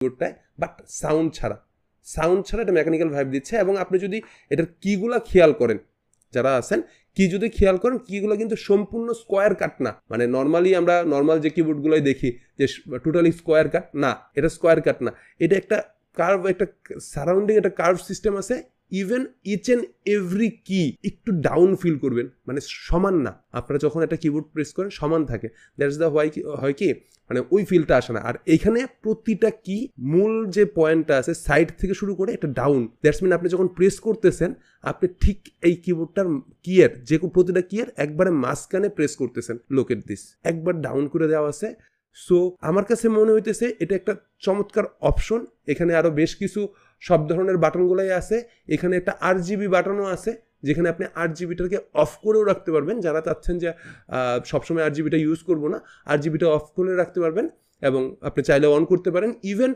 কিবোর্ডটায়, but sound ছাড়া এটা mechanical vibe দিচ্ছে। এবং আপনি যদি এটার কিগুলা খেয়াল করেন, যারা আছেন কি যদি খেয়াল করেন, কিগুলো কিন্তু সম্পূর্ণ স্কোয়ার কাট না। মানে নর্মালি আমরা নর্মাল যে কিবোর্ডগুলোই দেখি যে টোটালি স্কোয়ার কাট না, এটা স্কোয়ার কাট না, এটা একটা কার্ভ, একটা সারাউন্ডিং একটা কার্ভ সিস্টেম আছে। ইভেন ইচ অ্যান্ড এভরি কি একটু ডাউন ফিল করবেন, মানে সমান না। আপনারা যখন একটা কিবোর্ড প্রেস করেন সমান থাকে, দ্যাটস দ্য হয় কি মানে ওই ফিলটা আসে না। আর এইখানে প্রতিটা কি মূল যে পয়েন্টটা আছে সাইড থেকে শুরু করে একটা ডাউন, দ্যাটস মিন আপনি যখন প্রেস করতেছেন আপনি ঠিক এই কিবোর্ডটার কিয়ের যে প্রতিটা কিয়ের একবারে মাঝখানে প্রেস করতেছেন। লোক এট দিস, একবার ডাউন করে দেওয়া আছে। সো আমার কাছে মনে হইতেছে এটা একটা চমৎকার অপশন। এখানে আরও বেশ কিছু সব ধরনের বাটনগুলাই আছে। এখানে একটা RGB বাটনও আছে, যেখানে আপনি RGBটাকে অফ করেও রাখতে পারবেন। যারা চাচ্ছেন যে সবসময় RGBটা ইউজ করবো না, RGBটা অফ করে রাখতে পারবেন এবং আপনি চাইলে অন করতে পারেন। ইভেন